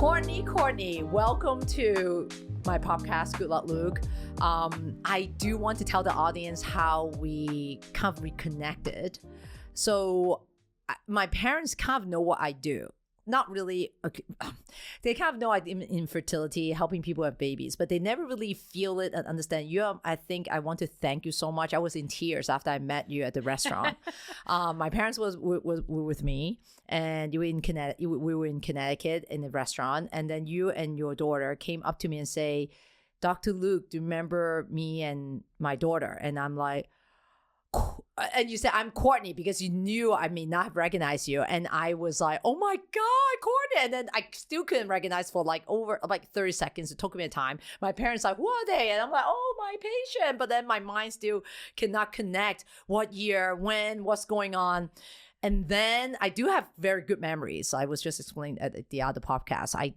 Cortney, welcome to my podcast, Good Luck, Luke. I do want to tell the audience how we kind of reconnected. So my parents kind of know what I do. Not really, they kind of know I'm in fertility, helping people have babies, but they never really feel it and understand. I think I want to thank you so much. I was in tears after I met you at the restaurant. My parents were with me, and you were in Connecticut. We were in Connecticut in the restaurant, and then you and your daughter came up to me and say, "Dr. Luke, do you remember me and my daughter?" And I'm like, and you said, "I'm Cortney," because you knew I may not have recognized you. And I was like, "Oh my God, Cortney." And then I still couldn't recognize for over 30 seconds. It took me a time. My parents like, "Who are they?" And I'm like, "Oh, my patient." But then my mind still cannot connect what year, when, what's going on. And then I do have very good memories. I was just explaining at the other podcast. I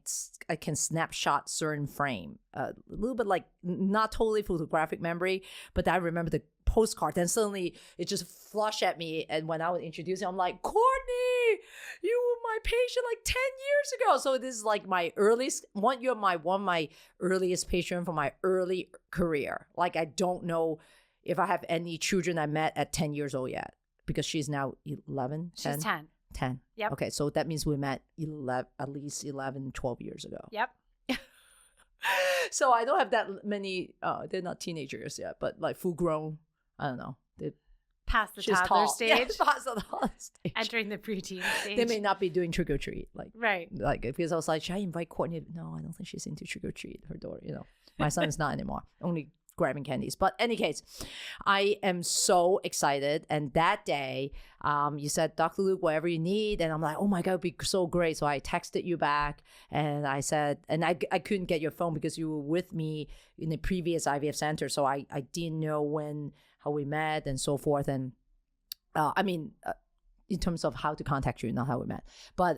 can snapshot certain frame, a little bit like not totally photographic memory, but I remember the postcard. Then suddenly it just flushed at me. And when I was introducing, I'm like, "Cortney, you were my patient like 10 years ago." So this is like my earliest, one of my earliest patient from my early career. Like I don't know if I have any children I met at 10 years old yet. Because she's now 11, 10? She's 10. 10. Yep. Okay, so that means we met at least 11, 12 years ago. Yep. So I don't have that many, they're not teenagers yet, but like full grown, I don't know. Past the She's toddler tall. stage. Yeah, past the toddler stage. Entering the preteen stage. They may not be doing trick or treat. Right. Like, because I was like, should I invite Cortney? No, I don't think she's into trick or treat, her daughter, My son's not anymore. Only grabbing candies. But any case, I am so excited. And that day, you said, "Dr. Luke, whatever you need." And I'm like, "Oh my God, it'd be so great." So I texted you back and I said, and I couldn't get your phone because you were with me in the previous IVF center. So I didn't know how we met and so forth. And in terms of how to contact you, not how we met.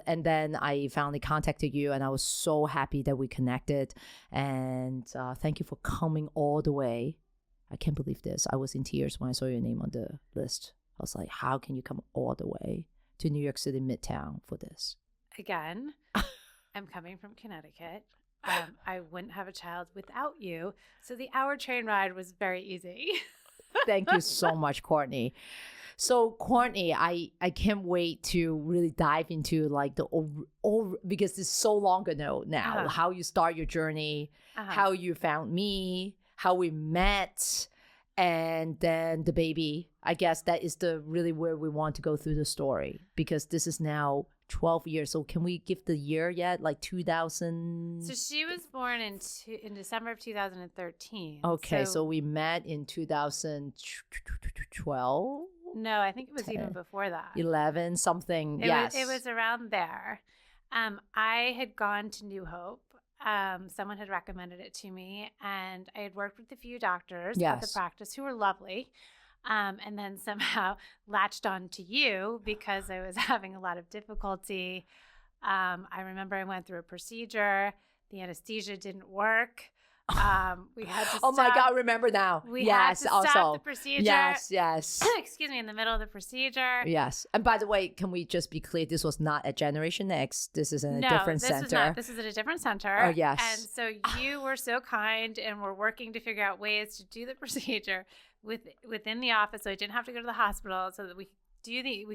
And then I finally contacted you, and I was so happy that we connected. And thank you for coming all the way. I can't believe this. I was in tears when I saw your name on the list. I was like, how can you come all the way to New York City Midtown for this? Again, I'm coming from Connecticut. I wouldn't have a child without you. So the hour train ride was very easy. Thank you so much, Cortney. So, Cortney, I can't wait to really dive into like because it's so long ago now, how you start your journey, how you found me, how we met, and then the baby. I guess that is really where we want to go through the story, because this is now 12 years. So can we give the year yet? Like 2000? So she was born in December of 2013. Okay, so we met in 2012? No, I think it was even before that. 11, something, It was around there. I had gone to New Hope. Someone had recommended it to me, and I had worked with a few doctors at the practice who were lovely. And then somehow latched on to you because I was having a lot of difficulty. I remember I went through a procedure. The anesthesia didn't work. We had to Oh my God, remember now. We had to stop the procedure. Yes. Excuse me, in the middle of the procedure. Yes. And by the way, can we just be clear? This was not at Generation X. This is in a different center. This is at a different center. Oh, yes. And so you were so kind and were working to figure out ways to do the procedure within the office, so I didn't have to go to the hospital, so that we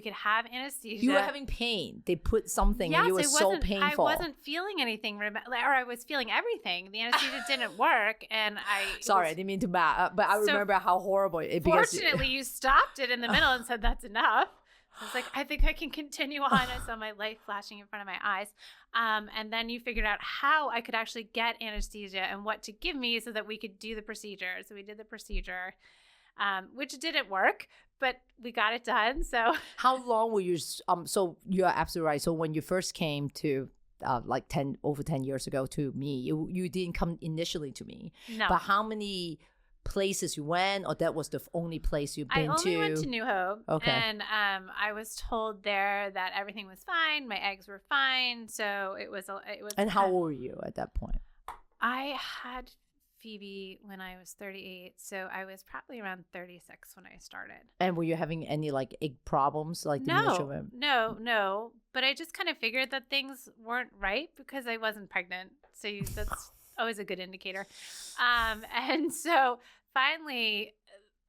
could have anesthesia. You were having pain. They put something and you were so painful. I wasn't feeling anything, or I was feeling everything. The anesthesia didn't work, and Sorry, I didn't mean to but I remember how horrible it was. Fortunately, you stopped it in the middle and said, "That's enough." I was like, "I think I can continue on." I saw my light flashing in front of my eyes. And then you figured out how I could actually get anesthesia and what to give me so that we could do the procedure. So we did the procedure. Which didn't work, but we got it done. So how long were you? So you're absolutely right. So when you first came to over 10 years ago to me, you didn't come initially to me. No. But how many places you went, or that was the only place you've been to? I only went to New Hope. Okay. And I was told there that everything was fine. My eggs were fine. So it was. And how old were you at that point? I had Phoebe when I was 38. So I was probably around 36 when I started. And were you having any like egg problems? Like No. But I just kind of figured that things weren't right because I wasn't pregnant. So that's always a good indicator. And so finally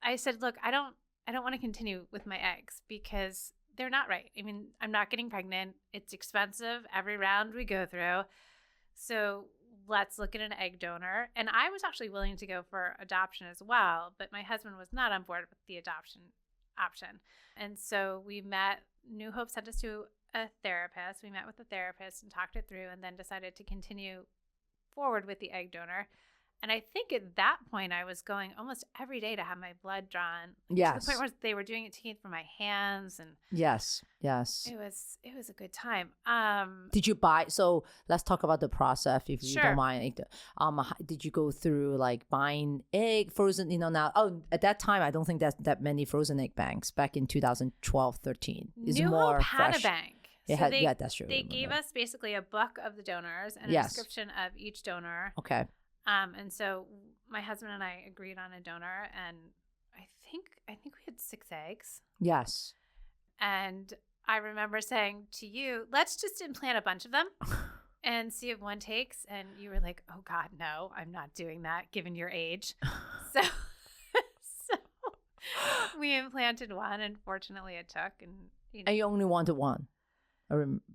I said, look, I don't want to continue with my eggs because they're not right. I mean, I'm not getting pregnant. It's expensive every round we go through. So let's look at an egg donor. And I was actually willing to go for adoption as well, but my husband was not on board with the adoption option. And so we met, New Hope sent us to a therapist. We met with the therapist and talked it through and then decided to continue forward with the egg donor. And I think at that point, I was going almost every day to have my blood drawn. Yes. To the point where they were doing it to me for my hands. And yes. It was a good time. Did you buy, so let's talk about the process if you Sure. don't mind. Did you go through like buying egg frozen, now, at that time, I don't think that many frozen egg banks back in 2012, 13. It's New more Hope had fresh. a bank. Yeah, that's true. They gave us basically a book of the donors and a Yes. description of each donor. Okay. And so my husband and I agreed on a donor, and I think we had 6 eggs. Yes. And I remember saying to you, let's just implant a bunch of them and see if one takes. And you were like, oh God, no, I'm not doing that given your age. So we implanted one, and fortunately it took. And you only wanted one,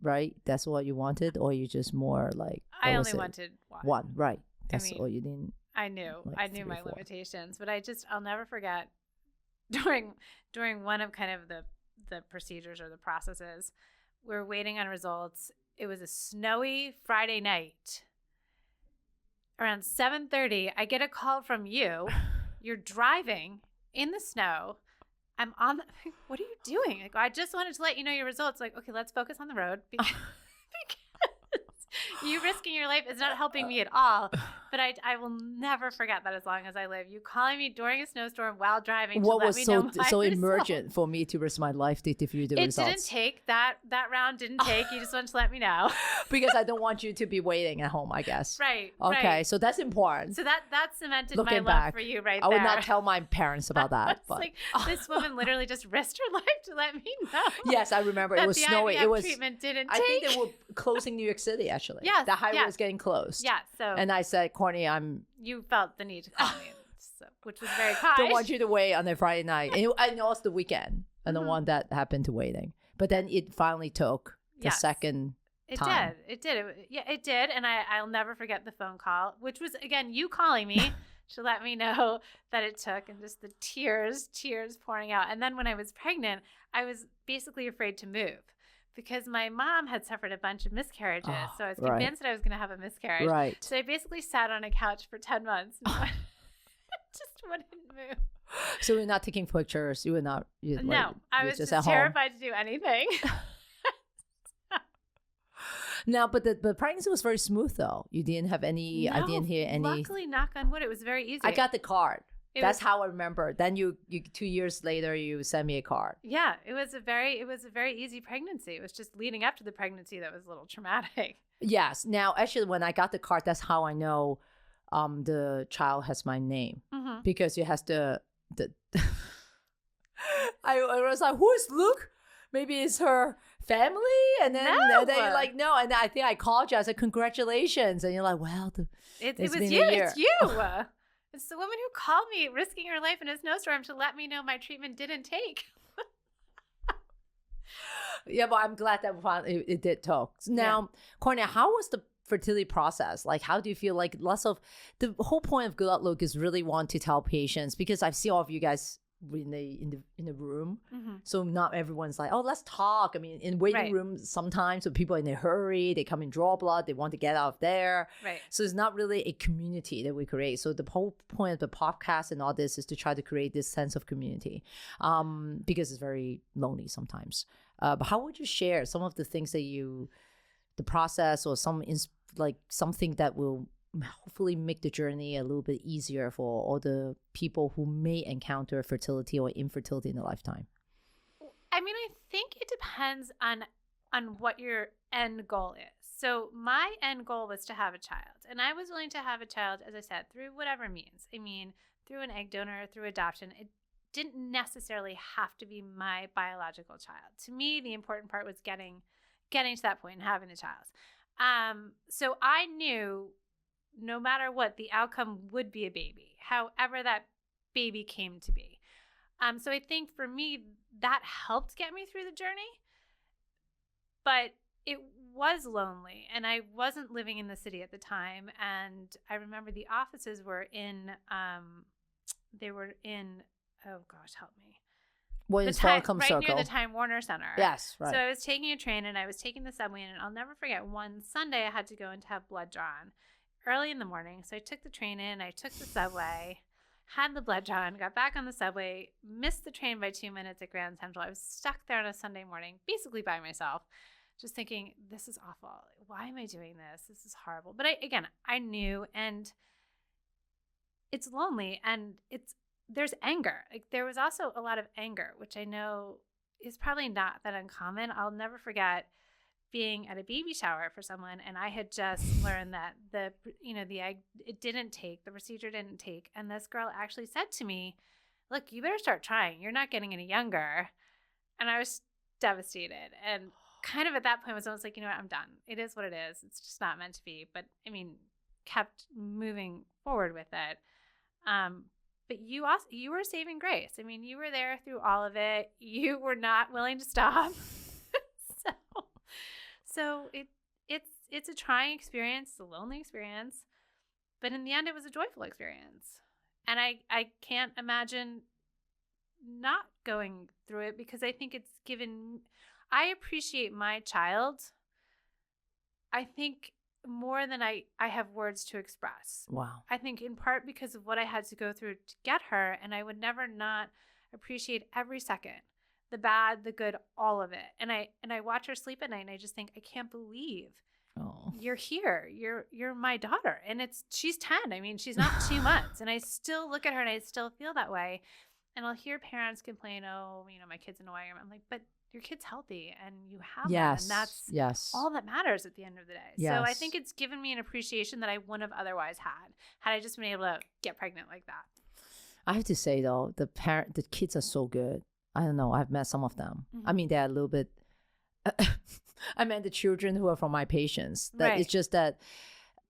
right? That's what you wanted, or you just more like? I only wanted one. One, right. That's all you didn't. I knew my 4. limitations, but I'll never forget during one of kind of the procedures or the processes, we were waiting on results. It was a snowy Friday night. Around 7:30, I get a call from you. You're driving in the snow. I'm on what are you doing? Like, I just wanted to let you know your results. Like, okay, let's focus on the road because you risking your life is not helping me at all. But I will never forget that as long as I live. You calling me during a snowstorm while driving to let me know my so results. emergent for me to risk my life to give you the results? It didn't take that round. Didn't take. You just wanted to let me know because I don't want you to be waiting at home, I guess. Right. Okay. Right. So that's important. So that cemented Looking my love back, for you right I there. would not tell my parents about that. It's but like this woman literally just risked her life to let me know. Yes, I remember it was snowy. IVF It was treatment didn't I take. think they were closing New York City actually. Yes, the highway yes. was getting closed. Yeah. So and I said, Cortney, you felt the need to call me, which was very kind. don't want you to wait on a Friday night, and also the weekend. I don't want that happen to waiting. But then it finally took the second time. It did. It did. And I'll never forget the phone call, which was, again, you calling me to let me know that it took, and just the tears pouring out. And then when I was pregnant, I was basically afraid to move because my mom had suffered a bunch of miscarriages. So I was convinced that I was going to have a miscarriage. Right. So I basically sat on a couch for 10 months and just wouldn't move. So you're not taking pictures. You were not. No, I was just terrified to do anything. Now, but the pregnancy was very smooth, though. You didn't have any. No, I didn't hear any. Luckily, knock on wood, it was very easy. I got the card. That's how I remember. Then you 2 years later, you sent me a card. Yeah, it was a very easy pregnancy. It was just leading up to the pregnancy that was a little traumatic. Yes. Now, actually, when I got the card, that's how I know the child has my name because it has the. I was like, who is Luke? Maybe it's her family, and then you're like, no, and I think I called you. I said, congratulations, and you're like, well, it was you. It's you. It's the woman who called me, risking her life in a snowstorm to let me know my treatment didn't take. Yeah, but I'm glad that it did talk. Now, Cortney, how was the fertility process? Like, how do you feel? Like, lots of the whole point of Good Luck Luke is really want to tell patients, because I see all of you guys in the room, so not everyone's like, oh, let's talk. I mean, in waiting rooms sometimes, so people are in a hurry, they come and draw blood, they want to get out of there, so it's not really a community that we create. So the whole point of the podcast and all this is to try to create this sense of community, because it's very lonely sometimes. But how would you share some of the things that the process, or something that will hopefully make the journey a little bit easier for all the people who may encounter fertility or infertility in their lifetime? I mean, I think it depends on what your end goal is. So my end goal was to have a child, and I was willing to have a child, as I said, through whatever means. I mean, through an egg donor, through adoption. It didn't necessarily have to be my biological child. To me, the important part was getting to that point and having a child. So I knew no matter what, the outcome would be a baby, however that baby came to be. So I think for me, that helped get me through the journey. But it was lonely, and I wasn't living in the city at the time. And I remember the offices were in, oh gosh, help me. Well, it's Welcome right Circle. Near the Time Warner Center. Yes, right. So I was taking a train, and I was taking the subway, and I'll never forget one Sunday I had to go in to have blood drawn early in the morning. So I took the train in, I took the subway, had the blood drawn, got back on the subway, missed the train by 2 minutes at Grand Central. I was stuck there on a Sunday morning, basically by myself, just thinking, this is awful. Why am I doing this? This is horrible. But I knew, and it's lonely, and there's anger. Like, there was also a lot of anger, which I know is probably not that uncommon. I'll never forget being at a baby shower for someone, and I had just learned that the egg, the procedure didn't take. And this girl actually said to me, look, you better start trying. You're not getting any younger. And I was devastated. And kind of at that point was almost like, you know what, I'm done. It is what it is. It's just not meant to be. But I mean, kept moving forward with it. But you were saving grace. I mean, you were there through all of it. You were not willing to stop. So it's a trying experience, it's a lonely experience, but in the end, it was a joyful experience. And I can't imagine not going through it, because I think I appreciate my child, I think, more than I have words to express. Wow. I think in part because of what I had to go through to get her, and I would never not appreciate every second. The bad, the good, all of it. And I watch her sleep at night, and I just think, I can't believe you're here. You're my daughter. And she's 10. I mean, she's not 2 months. And I still look at her and I still feel that way. And I'll hear parents complain, my kid's in a wire. I'm like, but your kid's healthy and you have them. And that's all that matters at the end of the day. Yes. So I think it's given me an appreciation that I wouldn't have otherwise had I just been able to get pregnant like that. I have to say, though, the kids are so good. I don't know. I've met some of them. Mm-hmm. I mean, they're a little bit. I meant the children who are from my patients. That right. It's just that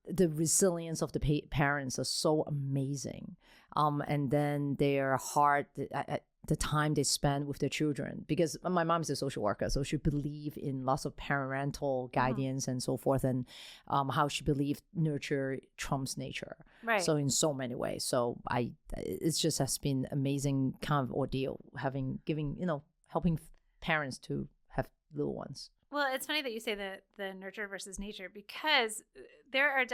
the resilience of the parents are so amazing, and then their heart, the time they spend with their children. Because my mom is a social worker, so she believes in lots of parental guidance mm-hmm. and so forth, and how she believed nurture trumps nature. Right. So in so many ways. So it's just has been amazing kind of ordeal helping parents to have little ones. Well, it's funny that you say the nurture versus nature, because there are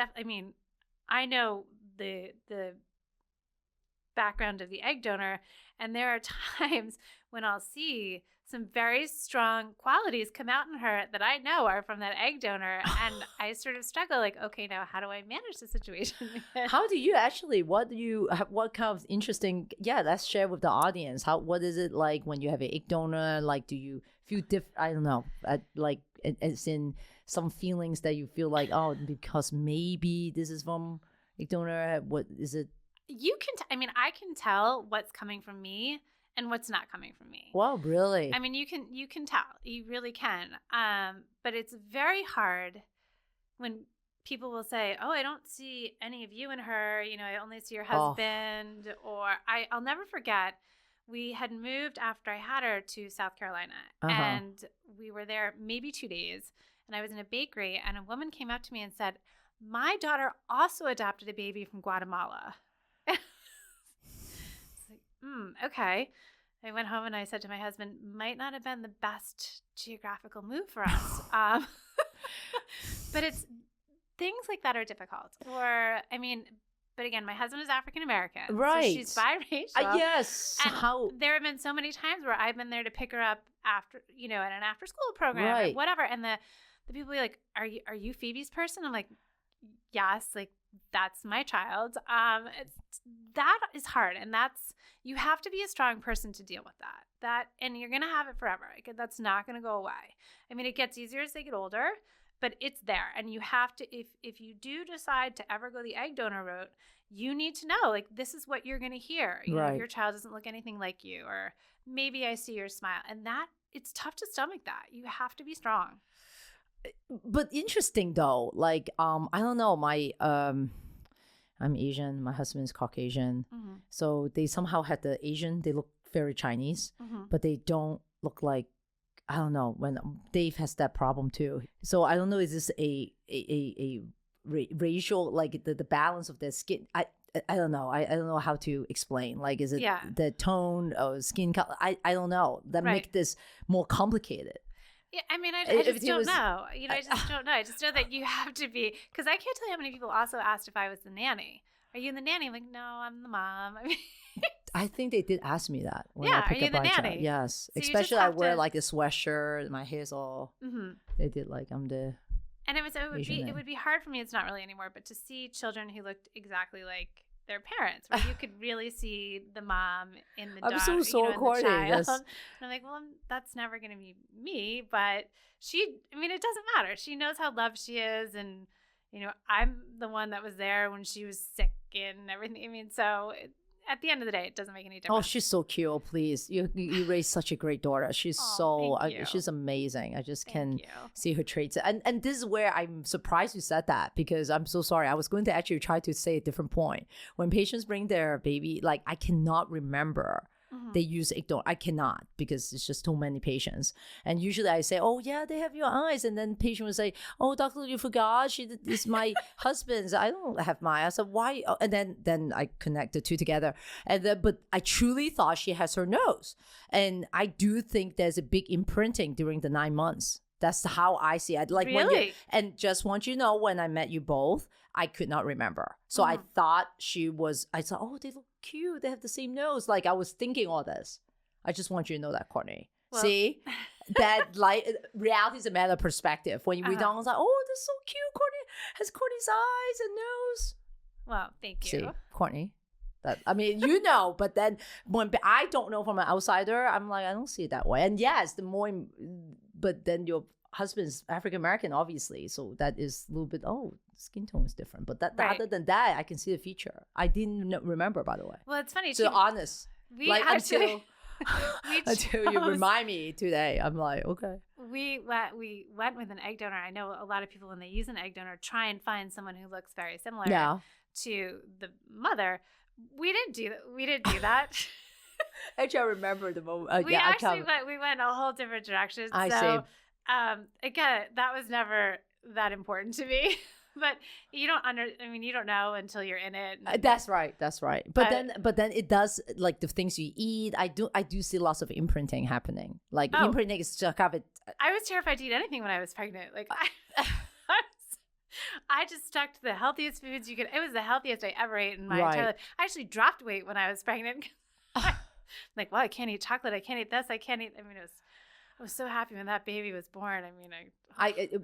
I know the background of the egg donor, and there are times when I'll see some very strong qualities come out in her that I know are from that egg donor, and I sort of struggle, like, okay, now how do I manage the situation? How do you actually, what kind of interesting, let's share with the audience. What is it like when you have an egg donor? Like, do you feel I don't know, like it's in some feelings that you feel like, because maybe this is from egg donor, what is it? You can, I can tell what's coming from me and what's not coming from me. Wow, really? I mean, you can tell. You really can. But it's very hard when people will say, I don't see any of you in her. I only see your husband. Or I'll never forget, we had moved after I had her to South Carolina. Uh-huh. And we were there maybe 2 days. And I was in a bakery, and a woman came up to me and said, my daughter also adopted a baby from Guatemala. Okay. I went home and I said to my husband, might not have been the best geographical move for us. But it's things like that are difficult. But again, my husband is African American. Right. So she's biracial. Yes. And there have been so many times where I've been there to pick her up after, at an after school program or whatever. And the people be like, are you Phoebe's person? I'm like, yes, like, that's my child. That is hard. And you have to be a strong person to deal with that, and you're going to have it forever. That's not going to go away. It gets easier as they get older, but it's there. And you have to, if you do decide to ever go the egg donor route, you need to know, like, this is what you're going to hear. You know, your child doesn't look anything like you, or maybe I see your smile. And that, it's tough to stomach that. You have to be strong. But interesting though, like, I don't know, I'm Asian, my husband's Caucasian. So they somehow had the Asian, they look very Chinese, but they don't look like, I don't know, when Dave has that problem too. So I don't know, is this a racial, like the balance of their skin? I don't know. I don't know how to explain. Like, is it the tone of skin color? I don't know. That make this more complicated. Yeah, I mean, I just don't know. You know, I just don't know. I just know that you have to be, because I can't tell you how many people also asked if I was the nanny. Are you the nanny? I'm like, no, I'm the mom. I mean, I think they did ask me that when I picked up my child. Yes, so especially I wear like a sweatshirt, my hair's all. They did like I'm the. And it would be hard for me. It's not really anymore, but to see children who looked exactly like their parents, where you could really see the mom in the dog, so corny. Yes. And I'm like, well, that's never going to be me. But I mean, it doesn't matter. She knows how loved she is, and you know, I'm the one that was there when she was sick and everything. I mean, so at the end of the day, it doesn't make any difference. Oh, she's so cute. Please, you raised such a great daughter. She's she's amazing. I just can see her traits. And this is where I'm surprised you said that, because I'm so sorry. I was going to actually try to say a different point. When patients bring their baby, like, I cannot remember they use egg donor. I cannot, because it's just too many patients. And usually I say, oh yeah, they have your eyes. And then patient will say, oh, doctor, you forgot. This is my husband's. I don't have mine. I said, why? Oh, and then I connect the two together. And then, but I truly thought she has her nose. And I do think there's a big imprinting during the 9 months. That's how I see it. Like, really? And just want you to know, when I met you both, I could not remember. So I thought I thought, oh, they look cute. They have the same nose. Like, I was thinking all this. I just want you to know that, Cortney. Well, see? That, like, reality is a matter of perspective. When you read on, I was like, oh, this is so cute. Cortney has Cortney's eyes and nose. Well, thank you. See, Cortney. I mean, you know, but then when I don't know from an outsider, I'm like, I don't see it that way. And yes, but then your husband's African-American, obviously. So that is a little bit, skin tone is different. But other than that, I can see the feature. I didn't remember, by the way. Well, it's funny. So honest. Until you remind me today, I'm like, okay. We went with an egg donor. I know a lot of people, when they use an egg donor, try and find someone who looks very similar to the mother. We didn't do that. Actually, I remember the moment. We went a whole different direction. Again, that was never that important to me. But you don't know until you're in it. That's right. But then it does, like, the things you eat. I do see lots of imprinting happening. Like, imprinting is just kind of I was terrified to eat anything when I was pregnant. Like, I just stuck to the healthiest foods you could. It was the healthiest I ever ate in my entire life. I actually dropped weight when I was pregnant. Like, well, I can't eat chocolate. I can't eat this. I can't eat. I mean, I was so happy when that baby was born. I mean,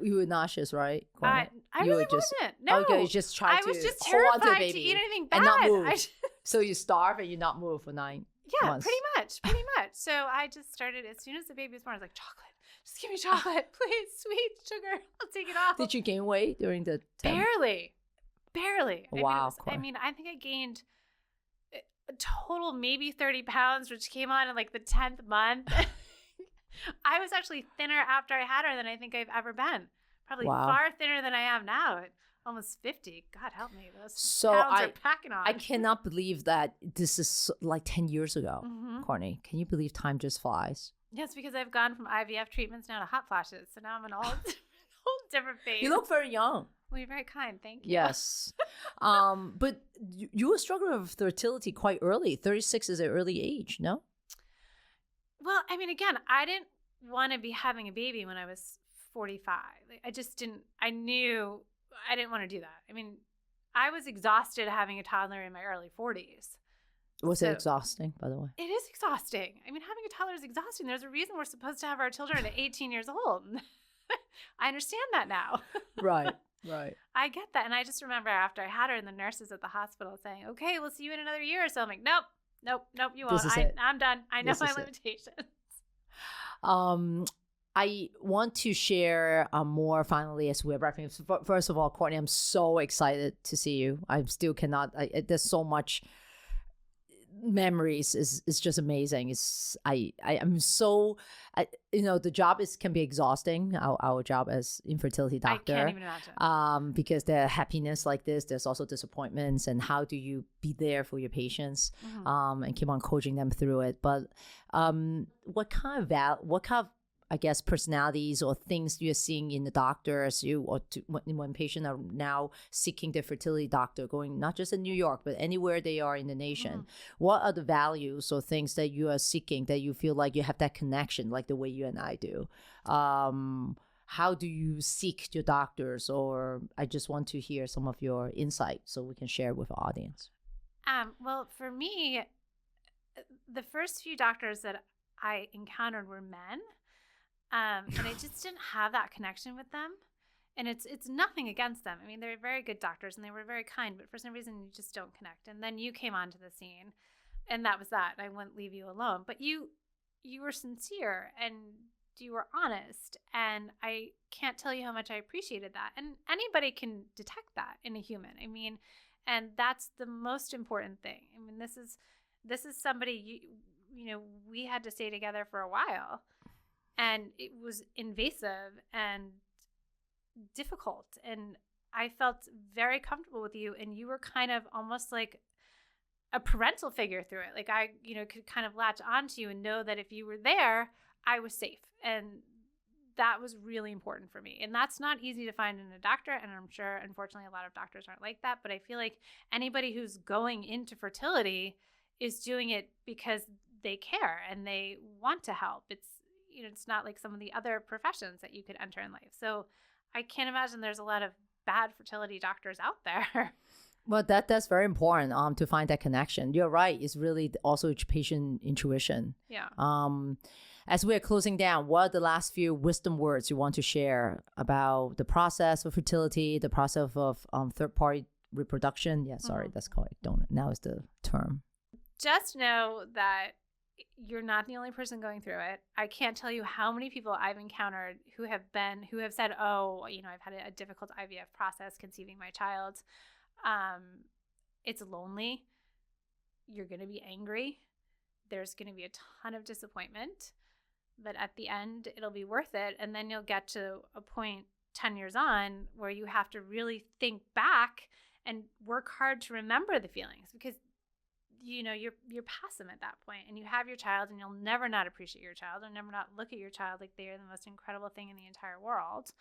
you were nauseous, right? I really wasn't. No, okay, you just tried to. I was just terrified to eat anything bad and not move. So you starve and you not move for 9 months. Pretty much. So I just started, as soon as the baby was born, I was like, chocolate. Just give me chocolate, please. Sweet sugar. I'll take it off. Did you gain weight during the time? Barely. Wow. I think I gained a total maybe 30 pounds, which came on in like the 10th month. I was actually thinner after I had her than I think I've ever been. Probably far thinner than I am now at almost 50. God help me. Those pounds are packing on. I cannot believe that this is like 10 years ago, Cortney. Can you believe time just flies? Yes, because I've gone from IVF treatments now to hot flashes. So now I'm in a whole different phase. You look very young. Well, you're very kind. Thank you. Yes. But you were struggling with fertility quite early. 36 is an early age, no? Well, I mean, again, I didn't want to be having a baby when I was 45. I just didn't. I knew I didn't want to do that. I mean, I was exhausted having a toddler in my early 40s. Was it exhausting, by the way? It is exhausting. I mean, having a toddler is exhausting. There's a reason we're supposed to have our children at 18 years old. I understand that now. Right. I get that. And I just remember after I had her and the nurses at the hospital saying, okay, we'll see you in another year or so. I'm like, nope, you won't. I'm done. I know my limitations. I want to share more finally as we're wrapping up. First of all, Cortney, I'm so excited to see you. I still cannot, there's so much memories is just amazing. I'm so the job can be exhausting, our job as infertility doctor. I can't even imagine. Because there's happiness like this, there's also disappointments, and how do you be there for your patients and keep on coaching them through it. But what kind of I guess personalities or things you're seeing in the doctors, when patients are now seeking their fertility doctor, going not just in New York, but anywhere they are in the nation. What are the values or things that you are seeking that you feel like you have that connection, like the way you and I do? How do you seek your doctors? Or I just want to hear some of your insight so we can share with our audience. Well, for me, the first few doctors that I encountered were men. And I just didn't have that connection with them. And it's nothing against them. I mean, they're very good doctors and they were very kind, but for some reason you just don't connect. And then you came onto the scene and that was that. I wouldn't leave you alone. But you were sincere and you were honest. And I can't tell you how much I appreciated that. And anybody can detect that in a human. I mean, and that's the most important thing. I mean, this is somebody, we had to stay together for a while. And it was invasive and difficult. And I felt very comfortable with you. And you were kind of almost like a parental figure through it. Like I, could kind of latch onto you and know that if you were there, I was safe. And that was really important for me. And that's not easy to find in a doctor. And I'm sure, unfortunately, a lot of doctors aren't like that. But I feel like anybody who's going into fertility is doing it because they care and they want to help. It's not like some of the other professions that you could enter in life. So I can't imagine there's a lot of bad fertility doctors out there. Well, that's very important to find that connection. You're right. It's really also patient intuition. Yeah. As we're closing down, what are the last few wisdom words you want to share about the process of fertility, the process of third-party reproduction? Yeah, sorry, that's called now is the term. Just know that you're not the only person going through it. I can't tell you how many people I've encountered who have said, oh, I've had a difficult IVF process conceiving my child. It's lonely. You're going to be angry. There's going to be a ton of disappointment, but at the end, it'll be worth it. And then you'll get to a point 10 years on where you have to really think back and work hard to remember the feelings, because you're past them at that point, and you have your child, and you'll never not appreciate your child or never not look at your child like they are the most incredible thing in the entire world.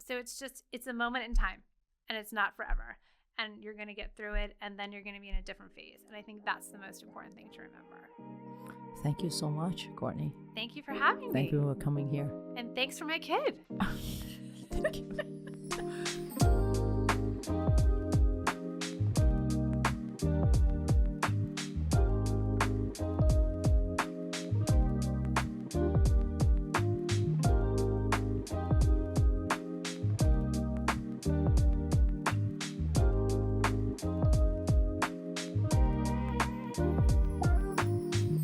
So it's a moment in time, and it's not forever, and you're going to get through it, and then you're going to be in a different phase. And I think that's the most important thing to remember. Thank you so much, Cortney. Thank you for having me. Thank you for coming here. And thanks for my kid. Thank you.